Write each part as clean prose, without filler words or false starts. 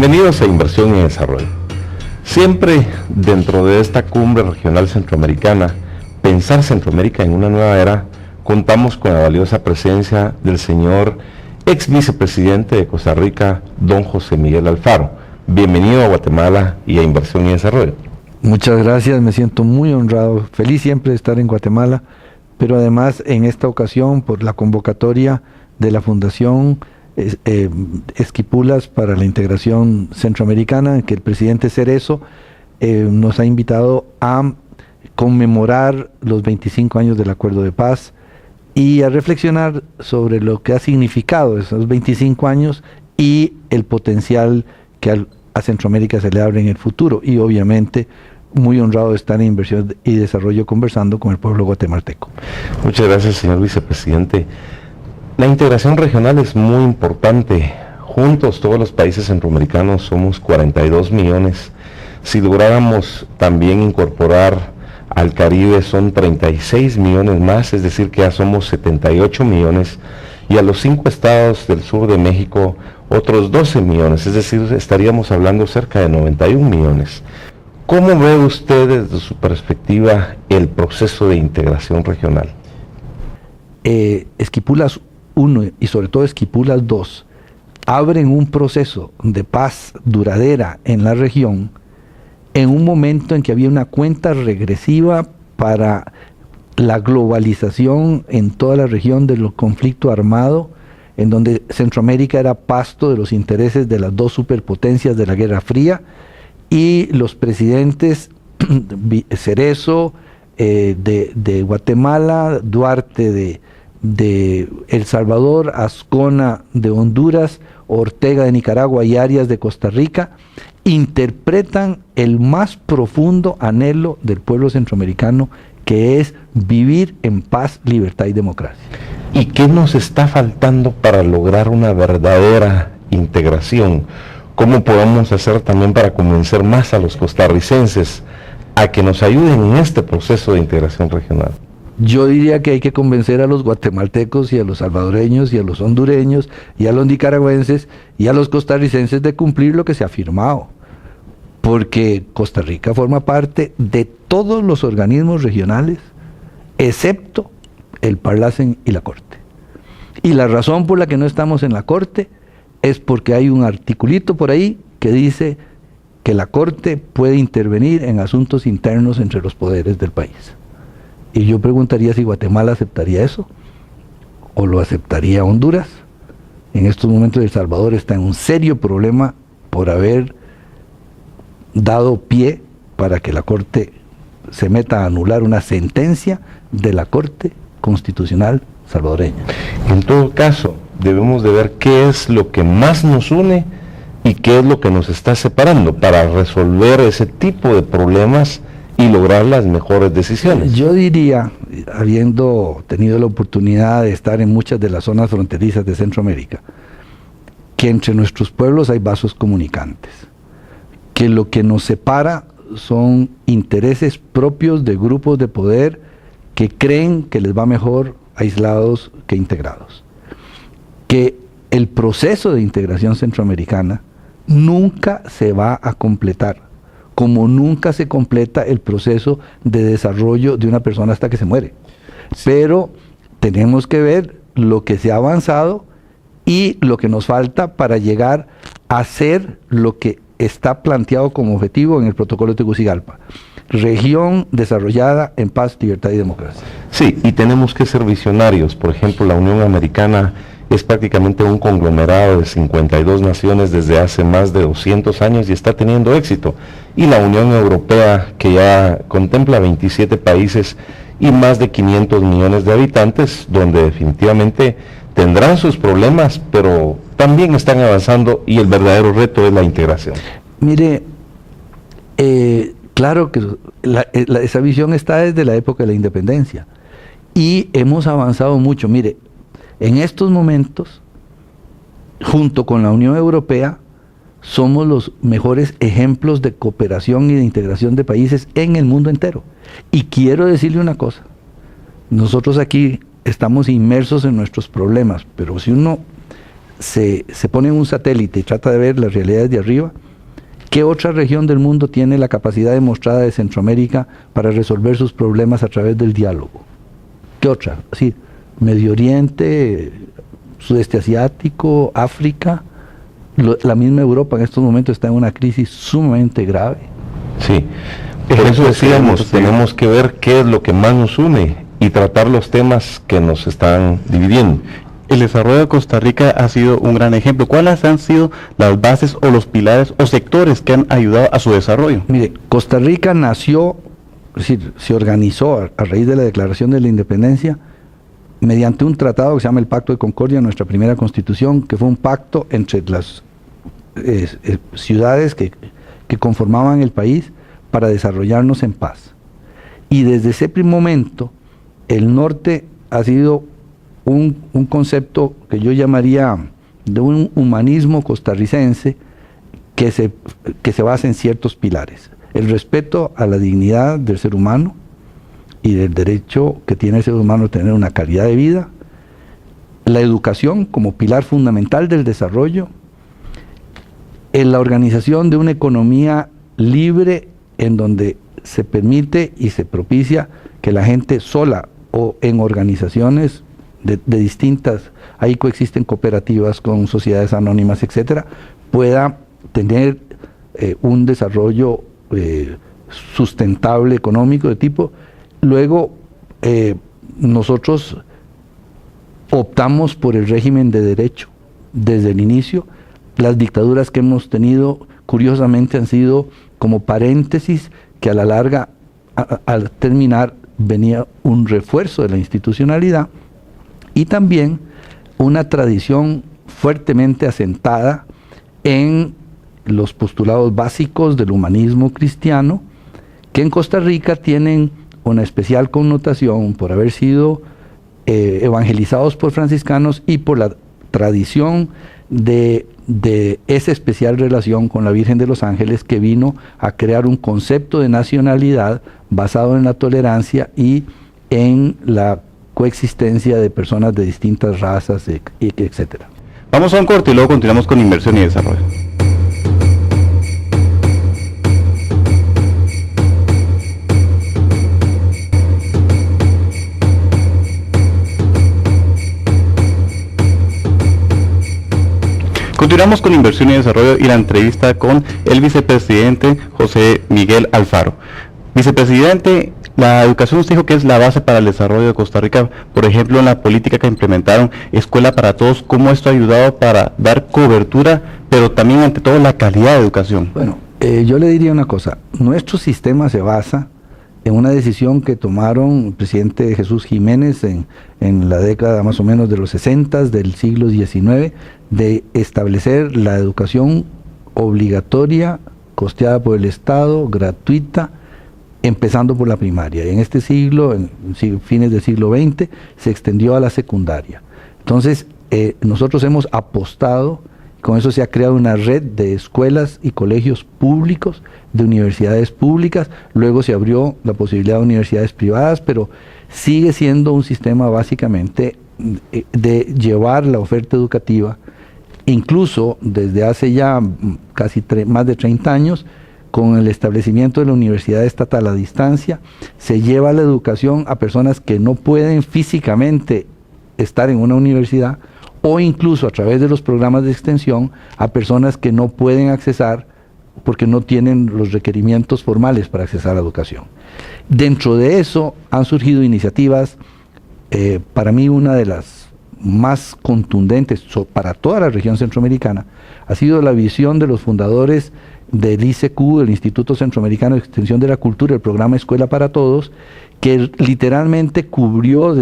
Bienvenidos a Inversión y Desarrollo. Siempre dentro de esta cumbre regional centroamericana, Pensar Centroamérica en una nueva era, contamos con la valiosa presencia del señor ex vicepresidente de Costa Rica, don José Miguel Alfaro. Bienvenido a Guatemala y a Inversión y Desarrollo. Muchas gracias, me siento muy honrado, feliz siempre de estar en Guatemala, pero además en esta ocasión por la convocatoria de la Fundación Esquipulas para la Integración Centroamericana, que el presidente Cerezo nos ha invitado a conmemorar los 25 años del Acuerdo de Paz y a reflexionar sobre lo que ha significado esos 25 años y el potencial que a Centroamérica se le abre en el futuro, y obviamente muy honrado de estar en Inversión y Desarrollo conversando con el pueblo guatemalteco. Muchas gracias, señor vicepresidente. La integración regional es muy importante. Juntos todos los países centroamericanos somos 42 millones. Si lográramos también incorporar al Caribe son 36 millones más, es decir que ya somos 78 millones. Y a los 5 estados del sur de México otros 12 millones, es decir, estaríamos hablando cerca de 91 millones. ¿Cómo ve usted desde su perspectiva el proceso de integración regional? Esquipulas 1 y sobre todo Esquipulas 2 abren un proceso de paz duradera en la región en un momento en que había una cuenta regresiva para la globalización en toda la región del conflicto armado, en donde Centroamérica era pasto de los intereses de las dos superpotencias de la Guerra Fría, y los presidentes Cerezo de Guatemala, Duarte de El Salvador, Azcona de Honduras, Ortega de Nicaragua y Arias de Costa Rica, interpretan el más profundo anhelo del pueblo centroamericano, que es vivir en paz, libertad y democracia. ¿Y qué nos está faltando para lograr una verdadera integración? ¿Cómo podemos hacer también para convencer más a los costarricenses a que nos ayuden en este proceso de integración regional? Yo diría que hay que convencer a los guatemaltecos y a los salvadoreños y a los hondureños y a los nicaragüenses y a los costarricenses de cumplir lo que se ha firmado, porque Costa Rica forma parte de todos los organismos regionales excepto el Parlacen y la Corte. Y la razón por la que no estamos en la Corte es porque hay un articulito por ahí que dice que la Corte puede intervenir en asuntos internos entre los poderes del país. Y yo preguntaría si Guatemala aceptaría eso, o lo aceptaría Honduras. En estos momentos El Salvador está en un serio problema por haber dado pie para que la Corte se meta a anular una sentencia de la Corte Constitucional salvadoreña. En todo caso, debemos de ver qué es lo que más nos une y qué es lo que nos está separando para resolver ese tipo de problemas y lograr las mejores decisiones. Yo diría, habiendo tenido la oportunidad de estar en muchas de las zonas fronterizas de Centroamérica, que entre nuestros pueblos hay vasos comunicantes, que lo que nos separa son intereses propios de grupos de poder que creen que les va mejor aislados que integrados, que el proceso de integración centroamericana nunca se va a completar, como nunca se completa el proceso de desarrollo de una persona hasta que se muere. Pero tenemos que ver lo que se ha avanzado y lo que nos falta para llegar a hacer lo que está planteado como objetivo en el protocolo de Tegucigalpa: región desarrollada en paz, libertad y democracia. Sí, y tenemos que ser visionarios. Por ejemplo, la Unión Americana es prácticamente un conglomerado de 52 naciones desde hace más de 200 años y está teniendo éxito. Y la Unión Europea, que ya contempla 27 países y más de 500 millones de habitantes, donde definitivamente tendrán sus problemas, pero también están avanzando, y el verdadero reto es la integración. Mire, claro que esa visión está desde la época de la independencia y hemos avanzado mucho. Mire, en estos momentos, junto con la Unión Europea, somos los mejores ejemplos de cooperación y de integración de países en el mundo entero. Y quiero decirle una cosa: nosotros aquí estamos inmersos en nuestros problemas, pero si uno se pone en un satélite y trata de ver las realidades de arriba, ¿qué otra región del mundo tiene la capacidad demostrada de Centroamérica para resolver sus problemas a través del diálogo? ¿Qué otra? Así, Medio Oriente, Sudeste Asiático, África, la misma Europa en estos momentos está en una crisis sumamente grave. Sí, por eso decíamos, tenemos que ver qué es lo que más nos une y tratar los temas que nos están dividiendo. El desarrollo de Costa Rica ha sido un gran ejemplo. ¿Cuáles han sido las bases o los pilares o sectores que han ayudado a su desarrollo? Mire, Costa Rica nació, es decir, se organizó a raíz de la Declaración de la Independencia mediante un tratado que se llama el Pacto de Concordia, nuestra primera constitución, que fue un pacto entre las ciudades que conformaban el país para desarrollarnos en paz. Y desde ese primer momento, el norte ha sido un concepto que yo llamaría de un humanismo costarricense que se basa en ciertos pilares. El respeto a la dignidad del ser humano y del derecho que tiene el ser humano a tener una calidad de vida, la educación como pilar fundamental del desarrollo, en la organización de una economía libre en donde se permite y se propicia que la gente sola o en organizaciones de distintas, ahí coexisten cooperativas con sociedades anónimas, etcétera, pueda tener un desarrollo sustentable económico de tipo. Luego nosotros optamos por el régimen de derecho desde el inicio. Las dictaduras que hemos tenido curiosamente han sido como paréntesis que a la larga, al terminar, venía un refuerzo de la institucionalidad y también una tradición fuertemente asentada en los postulados básicos del humanismo cristiano, que en Costa Rica tienen una especial connotación por haber sido evangelizados por franciscanos y por la tradición de esa especial relación con la Virgen de los Ángeles, que vino a crear un concepto de nacionalidad basado en la tolerancia y en la coexistencia de personas de distintas razas, etcétera. Vamos a un corte y luego continuamos con inversión y desarrollo. Continuamos con inversión y desarrollo y la entrevista con el vicepresidente José Miguel Alfaro. Vicepresidente, la educación usted dijo que es la base para el desarrollo de Costa Rica. Por ejemplo, en la política que implementaron, Escuela para Todos, ¿cómo esto ha ayudado para dar cobertura, pero también ante todo la calidad de educación? Bueno, yo le diría una cosa, nuestro sistema se basa en una decisión que tomaron el presidente Jesús Jiménez en la década más o menos de los 60 del siglo XIX, de establecer la educación obligatoria, costeada por el Estado, gratuita, empezando por la primaria. En este siglo, en fines del siglo XX, se extendió a la secundaria. Entonces, nosotros hemos apostado, con eso se ha creado una red de escuelas y colegios públicos, de universidades públicas, luego se abrió la posibilidad de universidades privadas, pero sigue siendo un sistema básicamente de llevar la oferta educativa, incluso desde hace ya casi más de 30 años, con el establecimiento de la Universidad Estatal a distancia, se lleva la educación a personas que no pueden físicamente estar en una universidad, o incluso a través de los programas de extensión a personas que no pueden accesar porque no tienen los requerimientos formales para accesar a la educación. Dentro de eso han surgido iniciativas, para mí una de las más contundentes para toda la región centroamericana ha sido la visión de los fundadores del ICQ, el Instituto Centroamericano de Extensión de la Cultura, el programa Escuela para Todos, que literalmente cubrió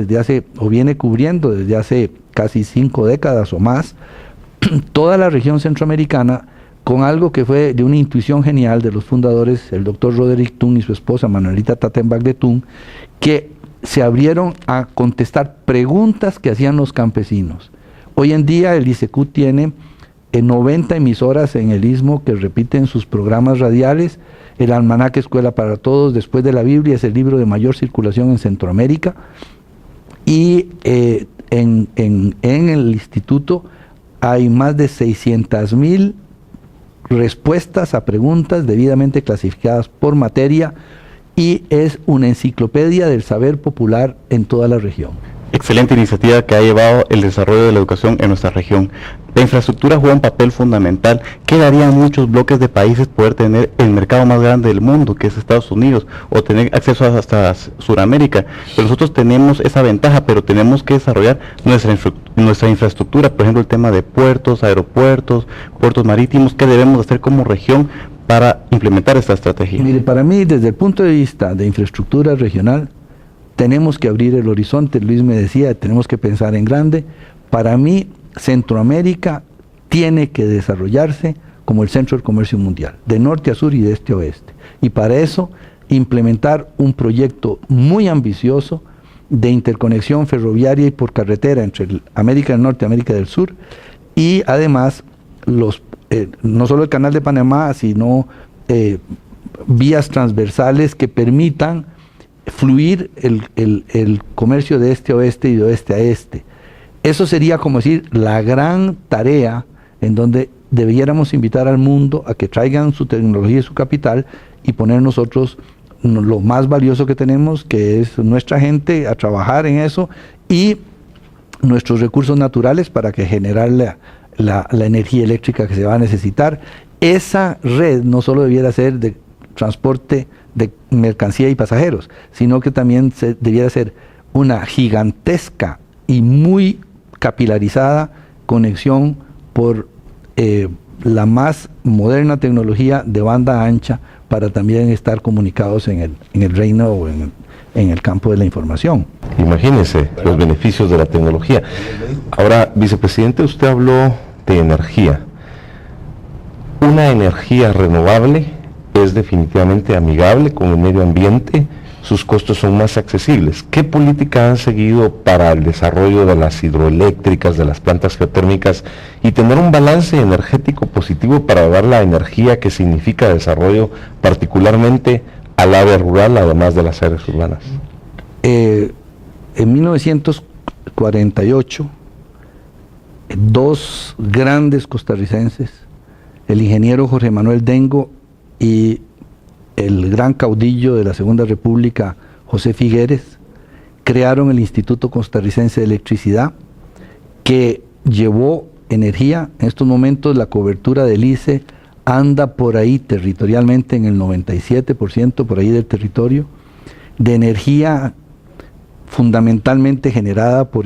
viene cubriendo desde hace casi 5 décadas o más toda la región centroamericana, con algo que fue de una intuición genial de los fundadores, el doctor Roderick Tung y su esposa Manuelita Tattenbach de Tung, que se abrieron a contestar preguntas que hacían los campesinos. Hoy en día el ICQ tiene 90 emisoras en el Istmo que repiten sus programas radiales. El almanaque Escuela para Todos, después de la Biblia, es el libro de mayor circulación en Centroamérica. Y en el instituto hay más de 600,000 respuestas a preguntas debidamente clasificadas por materia y es una enciclopedia del saber popular en toda la región. Excelente iniciativa que ha llevado el desarrollo de la educación en nuestra región. La infraestructura juega un papel fundamental. ¿Qué daría a muchos bloques de países poder tener el mercado más grande del mundo, que es Estados Unidos, o tener acceso hasta Sudamérica? Pero nosotros tenemos esa ventaja, pero tenemos que desarrollar nuestra infraestructura, por ejemplo, el tema de puertos, aeropuertos, puertos marítimos. ¿Qué debemos hacer como región para implementar esta estrategia? Mire, para mí, desde el punto de vista de infraestructura regional, tenemos que abrir el horizonte. Luis me decía, tenemos que pensar en grande. Para mí, Centroamérica tiene que desarrollarse como el centro del comercio mundial, de norte a sur y de este a oeste. Y para eso, implementar un proyecto muy ambicioso de interconexión ferroviaria y por carretera entre América del Norte y América del Sur, y además, no solo el Canal de Panamá, sino vías transversales que permitan fluir el comercio de este a oeste y de oeste a este. Eso sería como decir la gran tarea en donde debiéramos invitar al mundo a que traigan su tecnología y su capital y poner nosotros lo más valioso que tenemos, que es nuestra gente, a trabajar en eso y nuestros recursos naturales para que generar la energía eléctrica que se va a necesitar. Esa red no solo debiera ser de transporte de mercancía y pasajeros, sino que también debiera ser una gigantesca y muy capilarizada conexión por la más moderna tecnología de banda ancha para también estar comunicados en el reino o en el campo de la información. Imagínense los beneficios de la tecnología. Ahora, vicepresidente, usted habló de energía. Una energía renovable es definitivamente amigable con el medio ambiente, sus costos son más accesibles. ¿Qué política han seguido para el desarrollo de las hidroeléctricas, de las plantas geotérmicas y tener un balance energético positivo para dar la energía que significa desarrollo, particularmente al área rural, además de las áreas urbanas? En 1948, dos grandes costarricenses, el ingeniero Jorge Manuel Dengo y el gran caudillo de la Segunda República, José Figueres, crearon el Instituto Costarricense de Electricidad, que llevó energía. En estos momentos la cobertura del ICE anda por ahí territorialmente en el 97% por ahí del territorio, de energía fundamentalmente generada por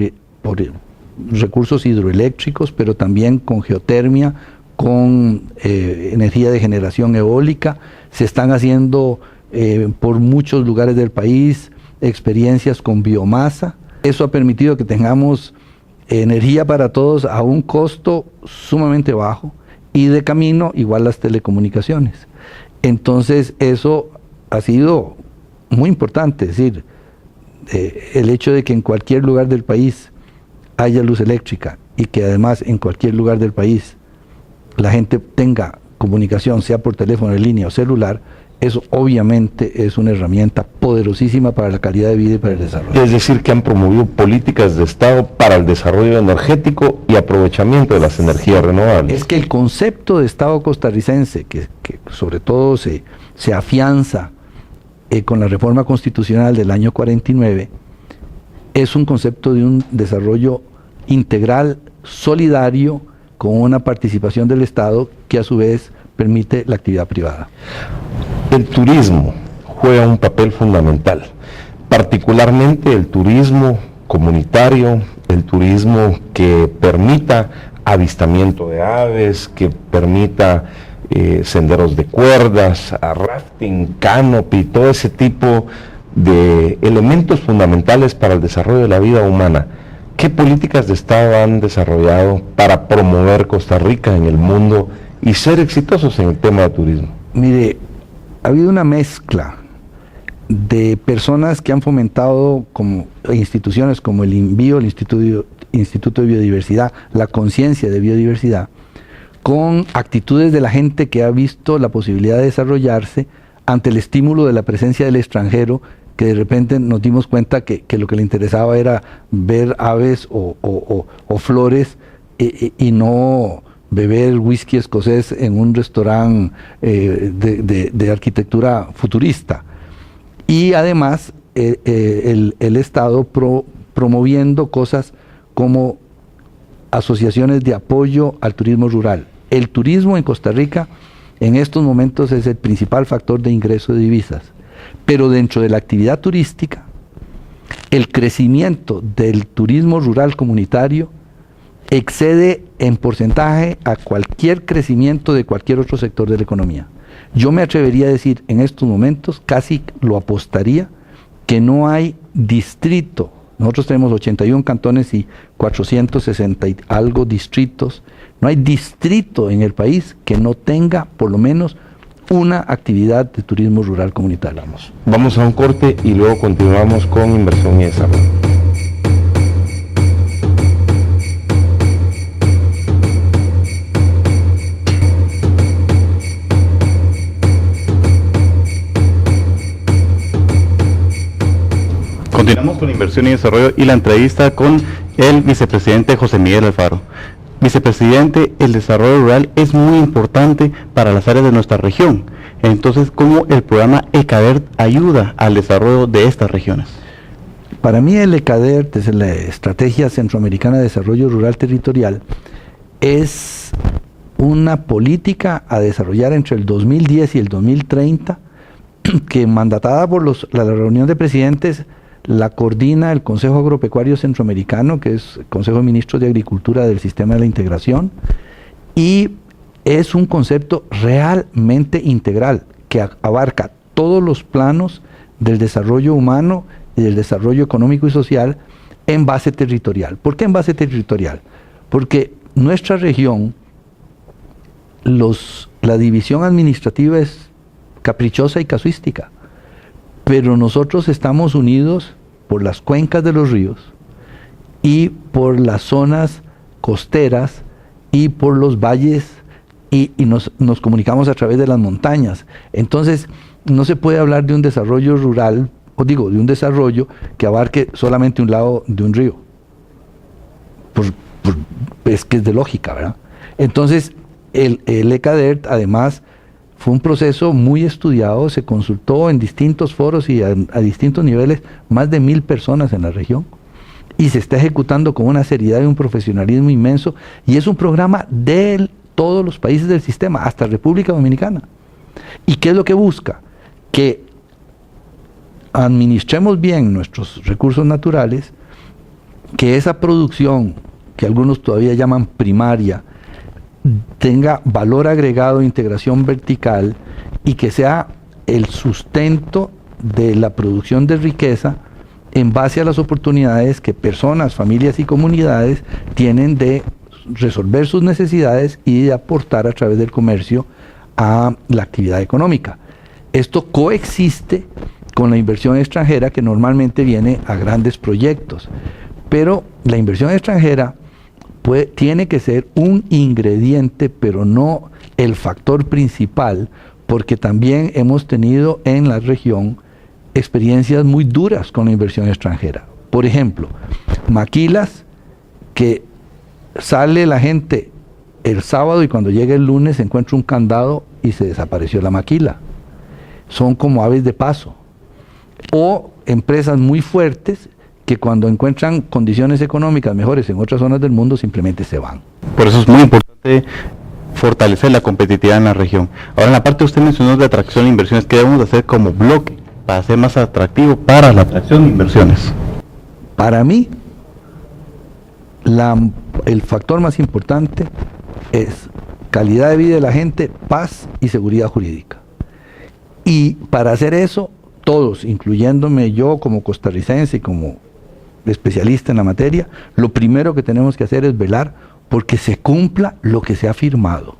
recursos hidroeléctricos, pero también con geotermia, con energía de generación eólica. Se están haciendo por muchos lugares del país experiencias con biomasa. Eso ha permitido que tengamos energía para todos a un costo sumamente bajo y de camino igual las telecomunicaciones. Entonces eso ha sido muy importante, es decir, el hecho de que en cualquier lugar del país haya luz eléctrica y que además en cualquier lugar del país la gente tenga comunicación, sea por teléfono en línea o celular, eso obviamente es una herramienta poderosísima para la calidad de vida y para el desarrollo. Es decir, que han promovido políticas de Estado para el desarrollo energético y aprovechamiento de las energías renovables. Es que el concepto de Estado costarricense, que sobre todo se afianza con la reforma constitucional del año 49, es un concepto de un desarrollo integral, solidario, con una participación del Estado que a su vez permite la actividad privada. El turismo juega un papel fundamental, particularmente el turismo comunitario, el turismo que permita avistamiento de aves, que permita senderos de cuerdas, rafting, canopy, todo ese tipo de elementos fundamentales para el desarrollo de la vida humana. ¿Qué políticas de Estado han desarrollado para promover Costa Rica en el mundo y ser exitosos en el tema de turismo? Mire, ha habido una mezcla de personas que han fomentado como instituciones como el INVIO, el Instituto de Biodiversidad, la conciencia de biodiversidad, con actitudes de la gente que ha visto la posibilidad de desarrollarse ante el estímulo de la presencia del extranjero, que de repente nos dimos cuenta que lo que le interesaba era ver aves o flores y no beber whisky escocés en un restaurante de arquitectura futurista. Y además el Estado promoviendo cosas como asociaciones de apoyo al turismo rural. El turismo en Costa Rica en estos momentos es el principal factor de ingreso de divisas, pero dentro de la actividad turística, el crecimiento del turismo rural comunitario excede en porcentaje a cualquier crecimiento de cualquier otro sector de la economía. Yo me atrevería a decir en estos momentos, casi lo apostaría, que no hay distrito. Nosotros tenemos 81 cantones y 460 y algo distritos. No hay distrito en el país que no tenga por lo menos una actividad de turismo rural comunitario. Vamos a un corte y luego continuamos con inversión y desarrollo. Continuamos con inversión y desarrollo y la entrevista con el vicepresidente José Miguel Alfaro. Vicepresidente, el desarrollo rural es muy importante para las áreas de nuestra región. Entonces, ¿cómo el programa ECADERT ayuda al desarrollo de estas regiones? Para mí el ECADERT, desde la Estrategia Centroamericana de Desarrollo Rural Territorial, es una política a desarrollar entre el 2010 y el 2030, que mandatada por la reunión de presidentes, la coordina el Consejo Agropecuario Centroamericano, que es el Consejo de Ministros de Agricultura del Sistema de la Integración, y es un concepto realmente integral que abarca todos los planos del desarrollo humano y del desarrollo económico y social en base territorial. ¿Por qué en base territorial? Porque nuestra región, la división administrativa es caprichosa y casuística, pero nosotros estamos unidos por las cuencas de los ríos y por las zonas costeras y por los valles y nos comunicamos a través de las montañas. Entonces no se puede hablar de un desarrollo rural, de un desarrollo que abarque solamente un lado de un río. Es que es de lógica, ¿verdad? Entonces el ECADERT además fue un proceso muy estudiado, se consultó en distintos foros y a distintos niveles, más de 1,000 personas en la región, y se está ejecutando con una seriedad y un profesionalismo inmenso, y es un programa de todos los países del sistema, hasta República Dominicana. ¿Y qué es lo que busca? Que administremos bien nuestros recursos naturales, que esa producción, que algunos todavía llaman primaria, tenga valor agregado, integración vertical, y que sea el sustento de la producción de riqueza en base a las oportunidades que personas, familias y comunidades tienen de resolver sus necesidades y de aportar a través del comercio a la actividad económica. Esto coexiste con la inversión extranjera, que normalmente viene a grandes proyectos, pero la inversión extranjera tiene que ser un ingrediente, pero no el factor principal, porque también hemos tenido en la región experiencias muy duras con la inversión extranjera. Por ejemplo, maquilas que sale la gente el sábado y cuando llega el lunes se encuentra un candado y se desapareció la maquila. Son como aves de paso. O empresas muy fuertes que cuando encuentran condiciones económicas mejores en otras zonas del mundo simplemente se van. Por eso es muy importante fortalecer la competitividad en la región. Ahora, en la parte usted mencionó de atracción de inversiones, ¿qué debemos de hacer como bloque para ser más atractivo para la atracción de inversiones? Para mí, el factor más importante es calidad de vida de la gente, paz y seguridad jurídica. Y para hacer eso, todos, incluyéndome yo como costarricense y como especialista en la materia, lo primero que tenemos que hacer es velar porque se cumpla lo que se ha firmado.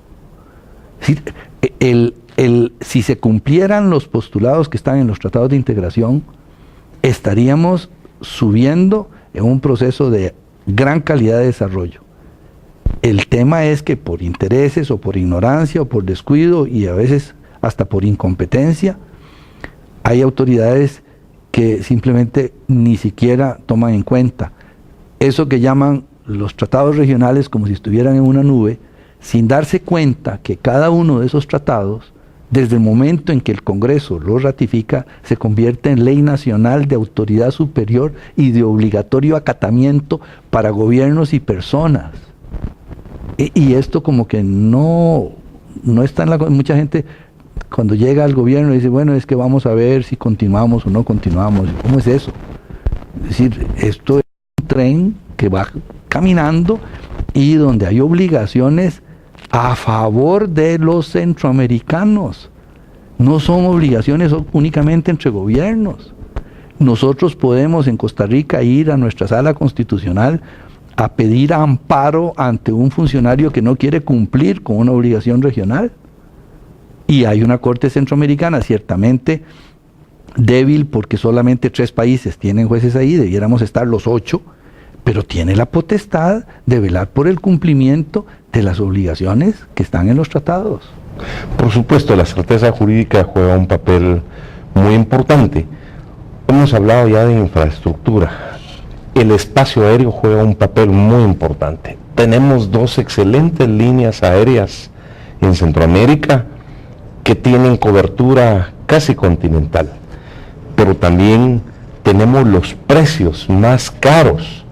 Si se cumplieran los postulados que están en los tratados de integración, estaríamos subiendo en un proceso de gran calidad de desarrollo. El tema es que por intereses o por ignorancia o por descuido y a veces hasta por incompetencia, hay autoridades que simplemente ni siquiera toman en cuenta eso que llaman los tratados regionales como si estuvieran en una nube, sin darse cuenta que cada uno de esos tratados, desde el momento en que el Congreso lo ratifica, se convierte en ley nacional de autoridad superior y de obligatorio acatamiento para gobiernos y personas. Y esto como que no está en la... Mucha gente cuando llega al gobierno dice, bueno, es que vamos a ver si continuamos o no continuamos. ¿Cómo es eso? Es decir, esto es un tren que va caminando y donde hay obligaciones a favor de los centroamericanos. No son obligaciones únicamente entre gobiernos. Nosotros podemos en Costa Rica ir a nuestra sala constitucional a pedir amparo ante un funcionario que no quiere cumplir con una obligación regional. Y hay una Corte Centroamericana ciertamente débil porque solamente 3 países tienen jueces ahí, debiéramos estar los 8, pero tiene la potestad de velar por el cumplimiento de las obligaciones que están en los tratados. Por supuesto, la certeza jurídica juega un papel muy importante. Hemos hablado ya de infraestructura. El espacio aéreo juega un papel muy importante. Tenemos 2 excelentes líneas aéreas en Centroamérica que tienen cobertura casi continental, pero también tenemos los precios más caros,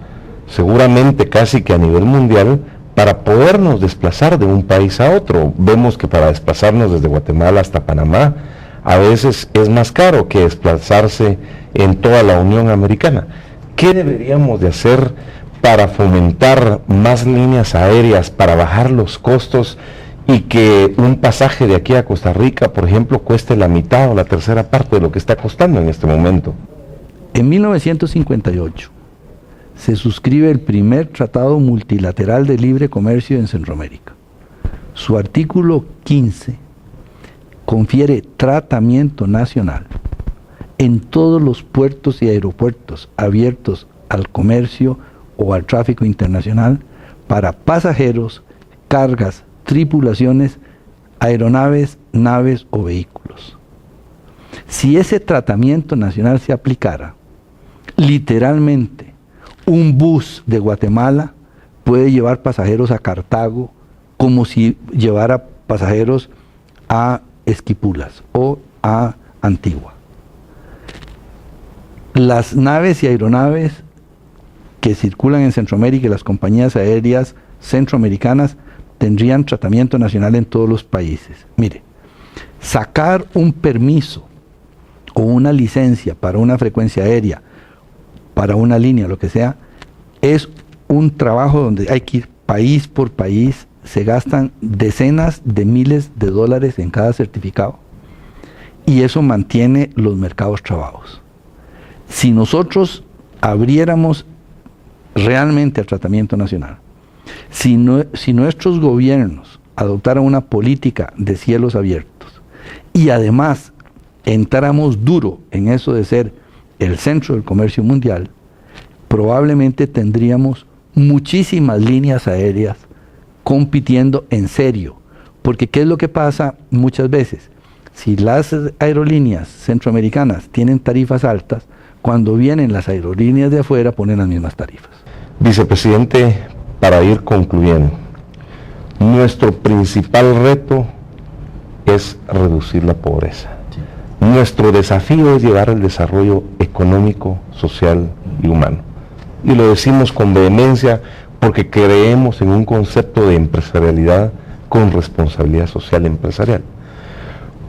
seguramente casi que a nivel mundial, para podernos desplazar de un país a otro. Vemos que para desplazarnos desde Guatemala hasta Panamá, a veces es más caro que desplazarse en toda la Unión Americana. ¿Qué deberíamos de hacer para fomentar más líneas aéreas, para bajar los costos y que un pasaje de aquí a Costa Rica, por ejemplo, cueste la mitad o la tercera parte de lo que está costando en este momento? En 1958 se suscribe el primer tratado multilateral de libre comercio en Centroamérica. Su artículo 15 confiere tratamiento nacional en todos los puertos y aeropuertos abiertos al comercio o al tráfico internacional para pasajeros, cargas, tripulaciones, aeronaves, naves o vehículos. Si ese tratamiento nacional se aplicara, literalmente, un bus de Guatemala puede llevar pasajeros a Cartago como si llevara pasajeros a Esquipulas o a Antigua. Las naves y aeronaves que circulan en Centroamérica y las compañías aéreas centroamericanas tendrían tratamiento nacional en todos los países. Mire, sacar un permiso o una licencia para una frecuencia aérea, para una línea, lo que sea, es un trabajo donde hay que ir país por país, se gastan decenas de miles de dólares en cada certificado y eso mantiene los mercados trabados. Si nosotros abriéramos realmente el tratamiento nacional, si nuestros gobiernos adoptaran una política de cielos abiertos y además entráramos duro en eso de ser el centro del comercio mundial, probablemente tendríamos muchísimas líneas aéreas compitiendo en serio. Porque ¿qué es lo que pasa muchas veces? Si las aerolíneas centroamericanas tienen tarifas altas, cuando vienen las aerolíneas de afuera ponen las mismas tarifas. Vicepresidente, para ir concluyendo, nuestro principal reto es reducir la pobreza. Nuestro desafío es llevar el desarrollo económico, social y humano. Y lo decimos con vehemencia porque creemos en un concepto de empresarialidad con responsabilidad social empresarial.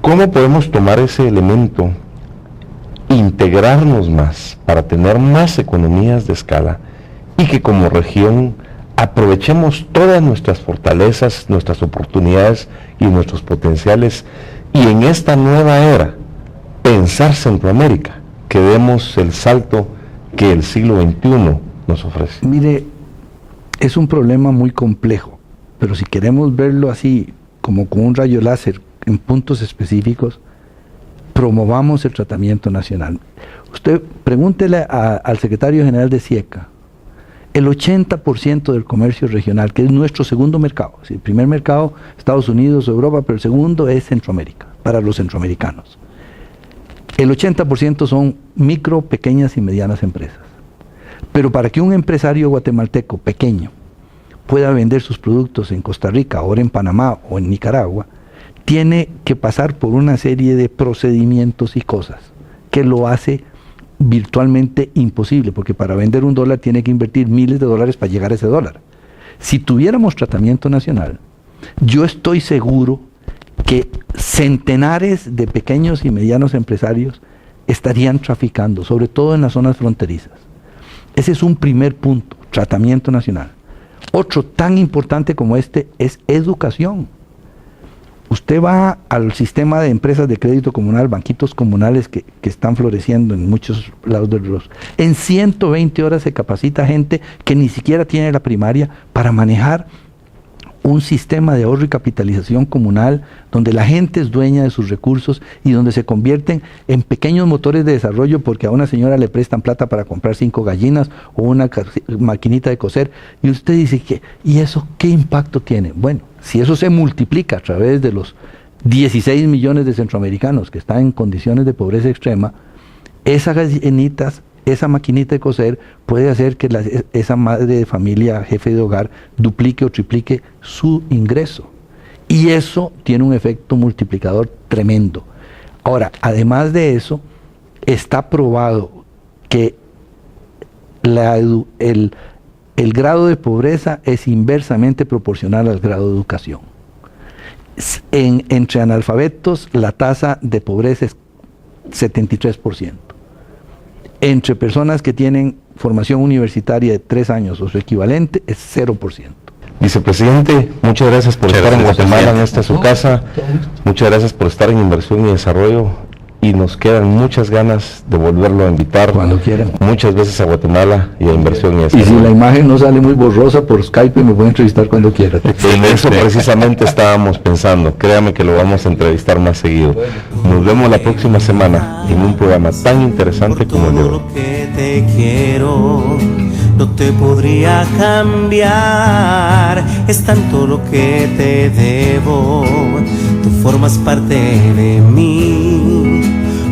¿Cómo podemos tomar ese elemento, integrarnos más para tener más economías de escala y que como región aprovechemos todas nuestras fortalezas, nuestras oportunidades y nuestros potenciales y en esta nueva era pensar Centroamérica, que demos el salto que el siglo XXI nos ofrece? Mire, es un problema muy complejo, pero si queremos verlo así, como con un rayo láser, en puntos específicos, promovamos el tratamiento nacional. Usted pregúntele al secretario general de SIECA, el 80% del comercio regional, que es nuestro segundo mercado, el primer mercado, Estados Unidos, Europa, pero el segundo es Centroamérica, para los centroamericanos. El 80% son micro, pequeñas y medianas empresas. Pero para que un empresario guatemalteco pequeño pueda vender sus productos en Costa Rica, ahora en Panamá o en Nicaragua, tiene que pasar por una serie de procedimientos y cosas que lo hace virtualmente imposible, porque para vender $1 tiene que invertir miles de dólares para llegar a ese dólar. Si tuviéramos tratamiento nacional, yo estoy seguro que centenares de pequeños y medianos empresarios estarían traficando, sobre todo en las zonas fronterizas. Ese es un primer punto, tratamiento nacional. Otro tan importante como este es educación. Usted va al sistema de empresas de crédito comunal, banquitos comunales que están floreciendo en muchos lados del Río. En 120 horas se capacita gente que ni siquiera tiene la primaria para manejar un sistema de ahorro y capitalización comunal donde la gente es dueña de sus recursos y donde se convierten en pequeños motores de desarrollo, porque a una señora le prestan plata para comprar 5 gallinas o una maquinita de coser, y usted dice, ¿y eso qué impacto tiene? Bueno, si eso se multiplica a través de los 16 millones de centroamericanos que están en condiciones de pobreza extrema, esas gallinitas, esa maquinita de coser puede hacer que esa madre de familia, jefe de hogar, duplique o triplique su ingreso. Y eso tiene un efecto multiplicador tremendo. Ahora, además de eso, está probado que el grado de pobreza es inversamente proporcional al grado de educación. Entre analfabetos, la tasa de pobreza es 73%. Entre personas que tienen formación universitaria de 3 años o su equivalente es 0%. Vicepresidente, muchas gracias por estar en Guatemala, en esta su casa. Muchas gracias por estar en Inversión y Desarrollo. Y nos quedan muchas ganas de volverlo a invitar cuando quieran, muchas veces a Guatemala y a Inversión y Desarrollo. Y si la imagen no sale muy borrosa por Skype, me puede entrevistar cuando quiera. En eso precisamente estábamos pensando. Créame que lo vamos a entrevistar más seguido. Nos vemos la próxima semana en un programa tan interesante como el de hoy. Que te quiero, no te podría cambiar. Es tanto lo que te debo. Tú formas parte de mí,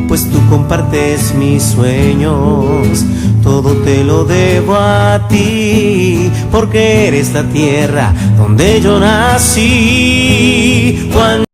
pues tú compartes mis sueños. Todo te lo debo a ti, porque eres la tierra donde yo nací. Juan